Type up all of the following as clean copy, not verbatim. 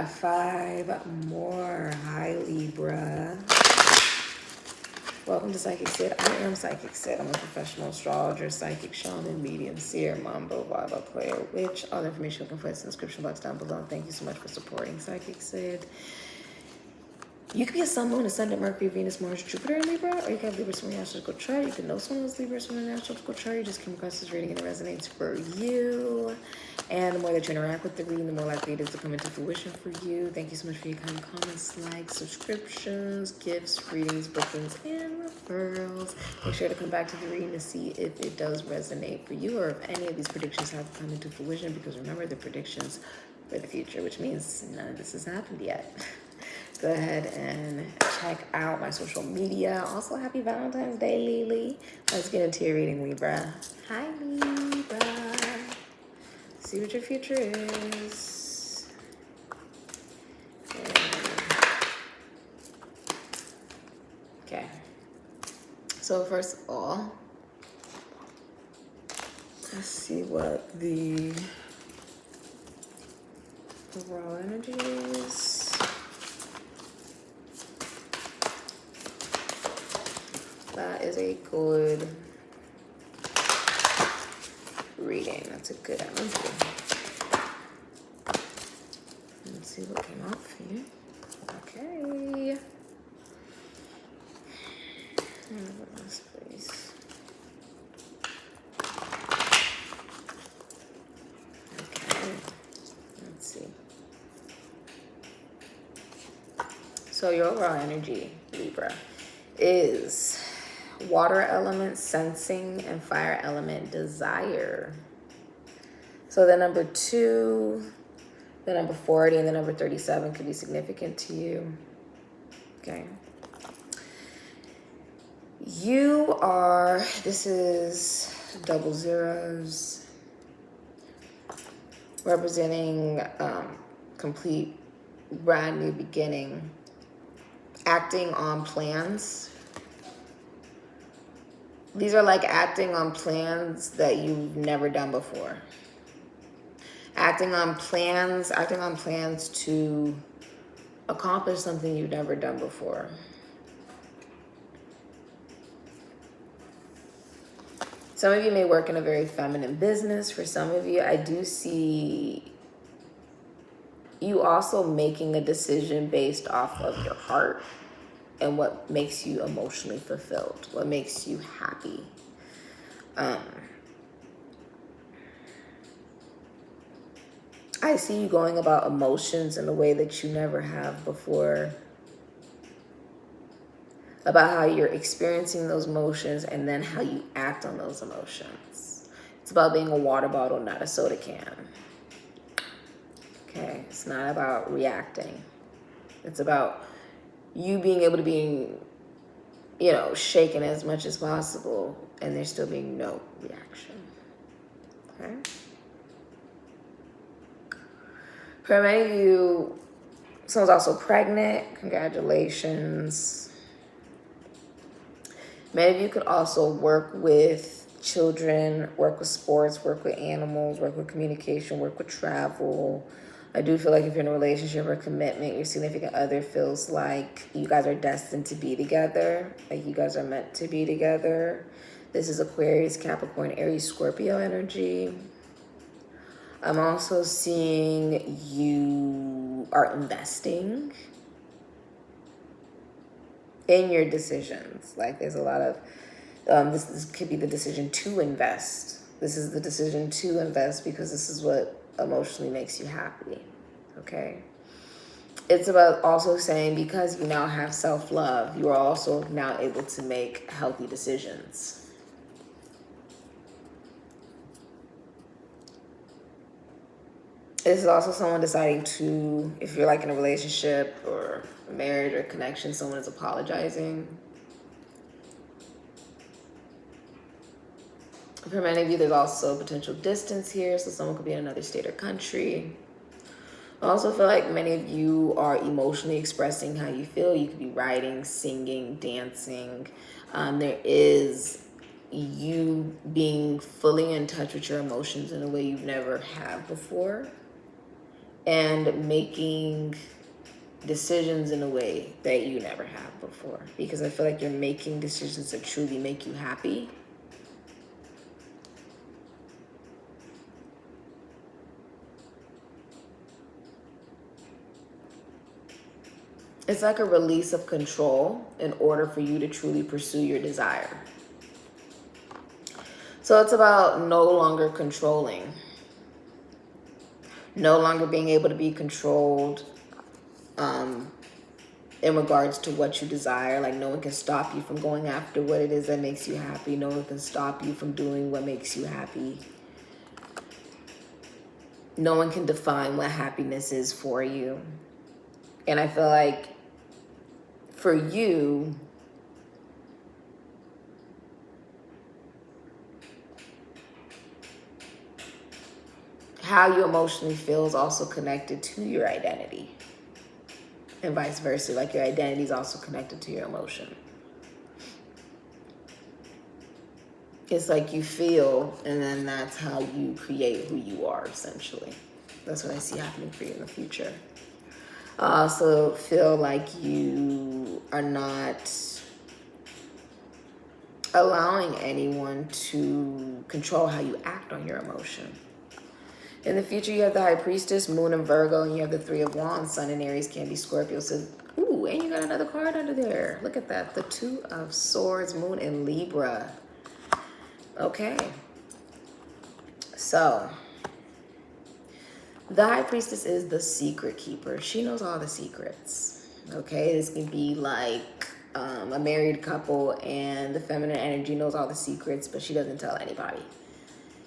got 5 more. Hi, Libra. Welcome to SIKIKSYD. I am SIKIKSYD. I'm a professional astrologer, psychic, shaman, medium, seer, mambo, volleyball player, witch. All the information you can find in the description box down below. Thank you so much for supporting SIKIKSYD. You could be a sun, moon, ascendant, Mercury, Venus, Mars, Jupiter, and Libra, or you can have Libra from your astrological chart. You can know someone who's Libra from your astrological chart. You just came across this reading and it resonates for you. And the more that you interact with the reading, the more likely it is to come into fruition for you. Thank you so much for your kind comments, likes, subscriptions, gifts, readings, bookings, and referrals. Make sure to come back to the reading to see if it does resonate for you or if any of these predictions have come into fruition, because remember, the predictions for the future, which means none of this has happened yet. Go ahead and check out my social media. Also, happy Valentine's Day, Lily. Let's get into your reading, Libra. Hi, Libra. See what your future is. Okay. So first of all, let's see what the overall energy is. That is a good reading. That's a good energy. Let's see what came out for you. Okay. This place. Okay. Let's see. So your overall energy, Libra, is water element, sensing, and fire element, desire. So the number 2, the number 40, and the number 37 could be significant to you. Okay. You are, this is double zeros, representing complete brand new beginning, acting on plans. These are like acting on plans that you've never done before. Acting on plans to accomplish something you've never done before. Some of you may work in a very feminine business. For some of you, I do see you also making a decision based off of your heart and what makes you emotionally fulfilled, what makes you happy. I see you going about emotions in a way that you never have before, about how you're experiencing those emotions and then how you act on those emotions. It's about being a water bottle, not a soda can. Okay, it's not about reacting. It's about you being able to be, shaken as much as possible and there still being no reaction. Okay? For many of you, someone's also pregnant. Congratulations. Many of you could also work with children, work with sports, work with animals, work with communication, work with travel. I do feel like if you're in a relationship or commitment, your significant other feels like you guys are destined to be together, like you guys are meant to be together. This is Aquarius, Capricorn, Aries, Scorpio energy. I'm also seeing you are investing in your decisions. Like there's a lot of, this could be the decision to invest. This is the decision to invest because this is what emotionally makes you happy. Okay. It's about also saying, because you now have self-love, you are also now able to make healthy decisions. This is also someone deciding to, if you're like in a relationship or a marriage or a connection, someone is apologizing. For many of you, there's also potential distance here, so someone could be in another state or country. I also feel like many of you are emotionally expressing how you feel. You could be writing, singing, dancing. There is you being fully in touch with your emotions in a way you've never had before. and making decisions in a way that you never have before. Because I feel like you're making decisions that truly make you happy. It's like a release of control in order for you to truly pursue your desire. So it's about no longer controlling, no longer being able to be controlled in regards to what you desire. Like, no one can stop you from going after what it is that makes you happy. No one can stop you from doing what makes you happy. No one can define what happiness is for you. And I feel like for you, how you emotionally feel is also connected to your identity. And vice versa. Like, your identity is also connected to your emotion. It's like you feel, and then that's how you create who you are, essentially. That's what I see happening for you in the future. I also feel like you are not allowing anyone to control how you act on your emotion. In the future, you have the High Priestess, Moon in Virgo, and you have the Three of Wands, Sun in Aries, can be Scorpio. So, ooh, and you got another card under there. Look at that. The Two of Swords, Moon in Libra. Okay. So, the High Priestess is the secret keeper. She knows all the secrets. Okay, this can be like a married couple and the feminine energy knows all the secrets, but she doesn't tell anybody.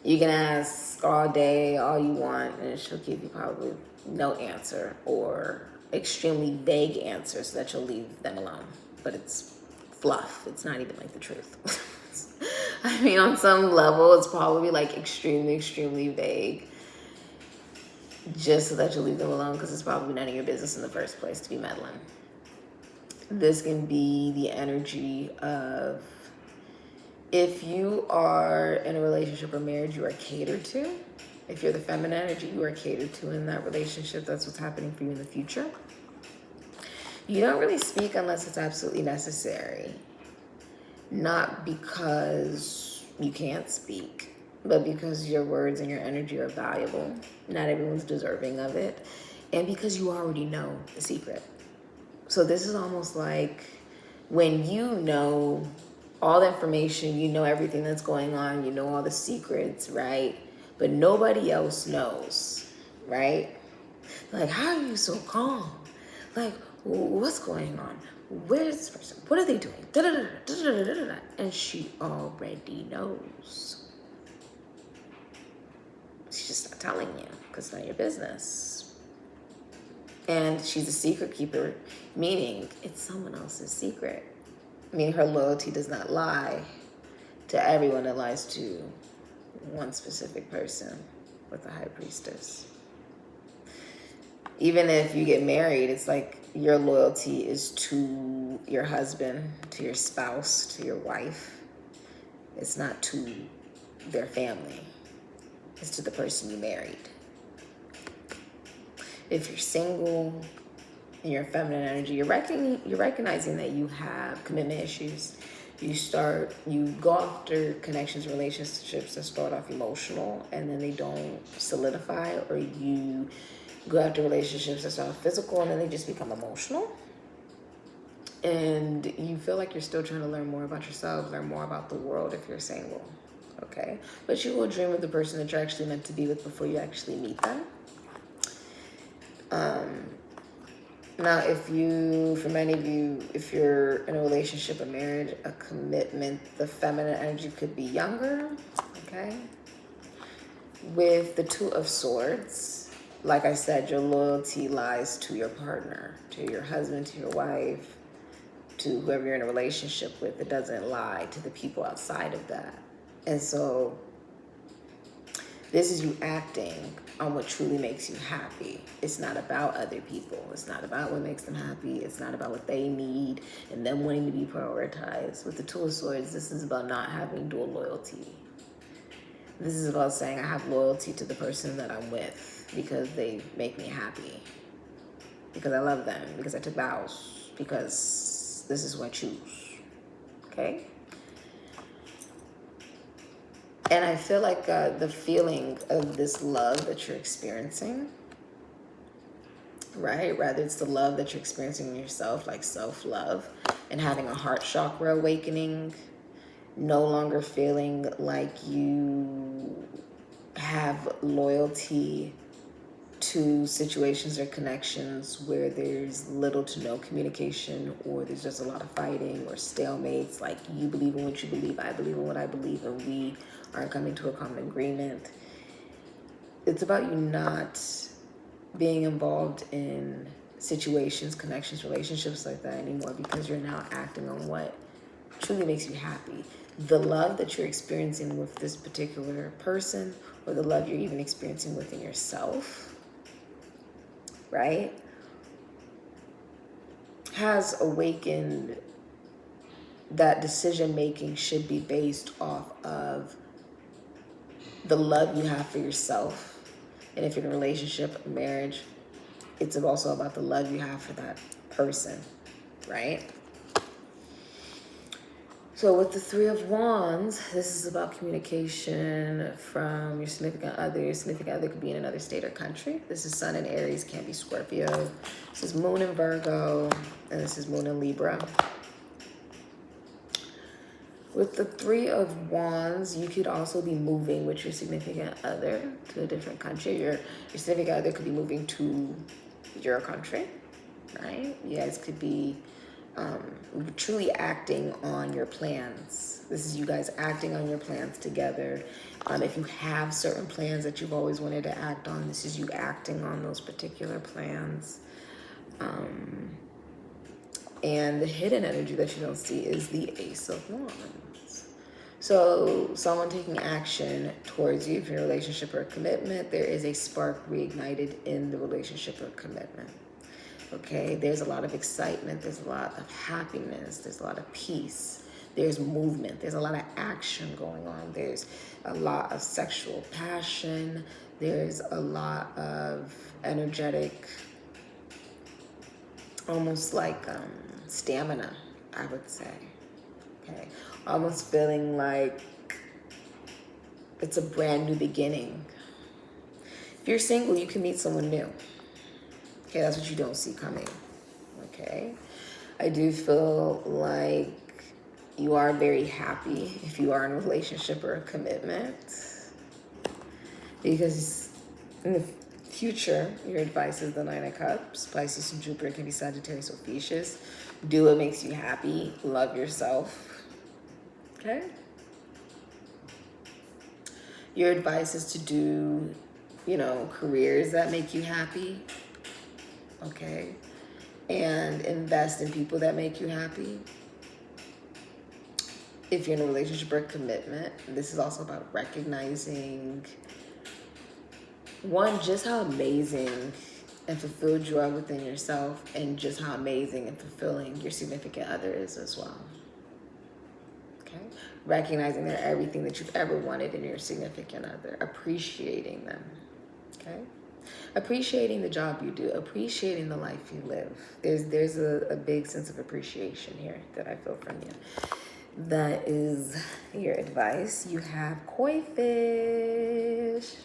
You can ask all day, all you want, and she'll give you probably no answer or extremely vague answers so that you'll leave them alone. But it's fluff. It's not even like the truth. I mean, on some level, it's probably like extremely, extremely vague, just so that you leave them alone, because it's probably none of your business in the first place to be meddling. This can be the energy of, if you are in a relationship or marriage, you are catered to. If you're the feminine energy, you are catered to in that relationship. That's what's happening for you in the future. You don't really speak unless it's absolutely necessary. Not because you can't speak, but because your words and your energy are valuable. Not everyone's deserving of it. And because you already know the secret. So this is almost like when you know all the information, you know everything that's going on, you know all the secrets, right? But nobody else knows, right? Like, how are you so calm? Like, what's going on? Where's this person? What are they doing? Da-da-da-da-da-da-da-da. And she already knows. She's just not telling you because it's not your business. And she's a secret keeper, meaning it's someone else's secret. Meaning her loyalty does not lie to everyone. It lies to one specific person with the High Priestess. Even if you get married, it's like your loyalty is to your husband, to your spouse, to your wife. It's not to their family. It's to the person you married. If you're single, in your feminine energy, you're recognizing that you have commitment issues. You go after connections, relationships that start off emotional and then they don't solidify, or you go after relationships that start off physical and then they just become emotional. And you feel like you're still trying to learn more about yourself, learn more about the world if you're single, okay? But you will dream of the person that you're actually meant to be with before you actually meet them. Now, for many of you, if you're in a relationship, a marriage, a commitment, the feminine energy could be younger, okay? With the Two of Swords, like I said, your loyalty lies to your partner, to your husband, to your wife, to whoever you're in a relationship with. It doesn't lie to the people outside of that. And so this is you acting on what truly makes you happy. It's not about other people. It's not about what makes them happy. It's not about what they need and them wanting to be prioritized. With the Two of Swords, this is about not having dual loyalty. This is about saying I have loyalty to the person that I'm with. because they make me happy, because I love them, because I took vows, because this is what I choose. Okay? And I feel like the feeling of this love that you're experiencing, right? Rather it's the love that you're experiencing in yourself, like self-love, and having a heart chakra awakening, no longer feeling like you have loyalty to situations or connections where there's little to no communication, or there's just a lot of fighting or stalemates. Like, you believe in what you believe, I believe in what I believe, and we aren't coming to a common agreement. It's about you not being involved in situations, connections, relationships like that anymore, because you're now acting on what truly makes you happy. The love that you're experiencing with this particular person, or the love you're even experiencing within yourself, right, has awakened that decision making should be based off of the love you have for yourself. And if you're in a relationship, a marriage, it's also about the love you have for that person, right? So with the Three of Wands, this is about communication from your significant other. Your significant other could be in another state or country. This is Sun in Aries, can't be Scorpio. This is Moon in Virgo, and this is Moon in Libra. With the Three of Wands, you could also be moving with your significant other to a different country. Your significant other could be moving to your country, right? You guys could be truly acting on your plans. This is you guys acting on your plans together. If you have certain plans that you've always wanted to act on, this is you acting on those particular plans. And the hidden energy that you don't see is the Ace of Wands. So someone taking action towards you, if you're in a relationship or a commitment, there is a spark reignited in the relationship or commitment. Okay, there's a lot of excitement, there's a lot of happiness, there's a lot of peace, there's movement, there's a lot of action going on, there's a lot of sexual passion, there's a lot of energetic, almost like stamina, I would say. Okay, almost feeling like it's a brand new beginning. If you're single, you can meet someone new. Okay, that's what you don't see coming. Okay, I do feel like you are very happy if you are in a relationship or a commitment, because in the future, your advice is the Nine of Cups. Pisces and Jupiter can be Sagittarius or Pisces. Do what makes you happy. Love yourself. Okay? Your advice is to do, careers that make you happy. Okay? And invest in people that make you happy. If you're in a relationship or commitment, this is also about recognizing, one, just how amazing and fulfilled you are within yourself, and just how amazing and fulfilling your significant other is as well. Okay? Recognizing they're everything that you've ever wanted in your significant other. Appreciating them. Okay? Appreciating the job you do. Appreciating the life you live. There's a big sense of appreciation here that I feel from you. That is your advice. You have koi fish.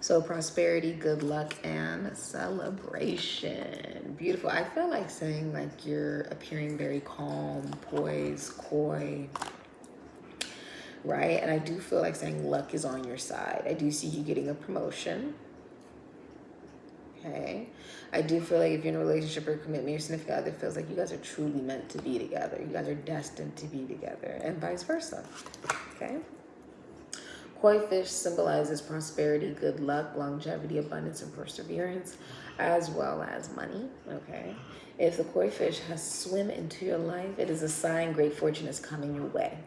So prosperity, good luck, and celebration. Beautiful. I feel like saying like you're appearing very calm, poised, coy, right? And I do feel like saying luck is on your side. I do see you getting a promotion. Okay. I do feel like if you're in a relationship or commitment, your significant other feels like you guys are truly meant to be together. You guys are destined to be together, and vice versa. Okay. Koi fish symbolizes prosperity, good luck, longevity, abundance, and perseverance, as well as money. Okay. If the koi fish has swim into your life, it is a sign great fortune is coming your way.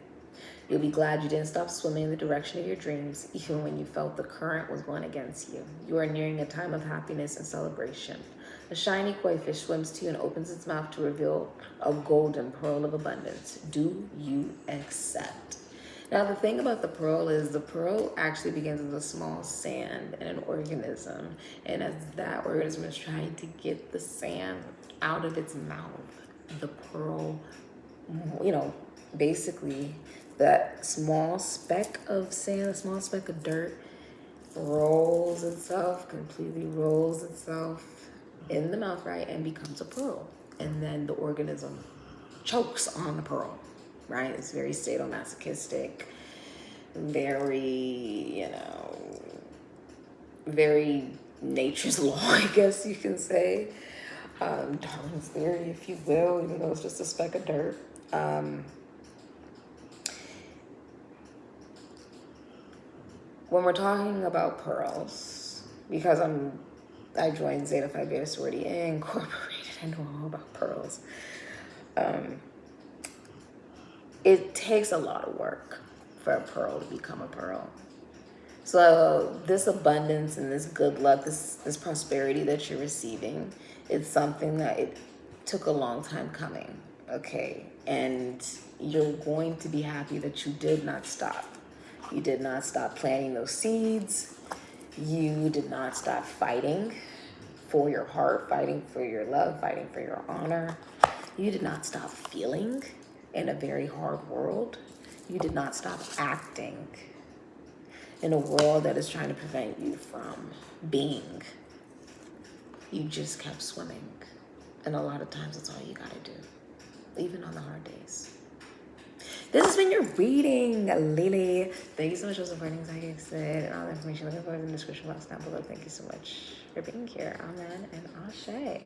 You'll be glad you didn't stop swimming in the direction of your dreams, even when you felt the current was going against you. You are nearing a time of happiness and celebration. A shiny koi fish swims to you and opens its mouth to reveal a golden pearl of abundance. Do you accept? Now, the thing about the pearl is the pearl actually begins as a small sand in an organism. And as that organism is trying to get the sand out of its mouth, the pearl, you know, basically that small speck of sand, a small speck of dirt, completely rolls itself in the mouth, right, and becomes a pearl. And then the organism chokes on the pearl, right? It's very sadomasochistic, very, you know, very nature's law, I guess you can say. Darwin's theory, if you will, even though it's just a speck of dirt. When we're talking about pearls, because I joined Zeta Phi Beta Sorority Incorporated, I know all about pearls. It takes a lot of work for a pearl to become a pearl. So this abundance and this good luck, this prosperity that you're receiving, it's something that it took a long time coming, okay? And you're going to be happy that you did not stop. You did not stop planting those seeds. You did not stop fighting for your heart, fighting for your love, fighting for your honor. You did not stop feeling in a very hard world. You did not stop acting in a world that is trying to prevent you from being. You just kept swimming. And a lot of times that's all you gotta do, even on the hard days. This has been your reading, Lily. Thank you so much for supporting SIKIKSYD, and all the information looking forward in the description box down below. Thank you so much for being here. Amen and Ashe.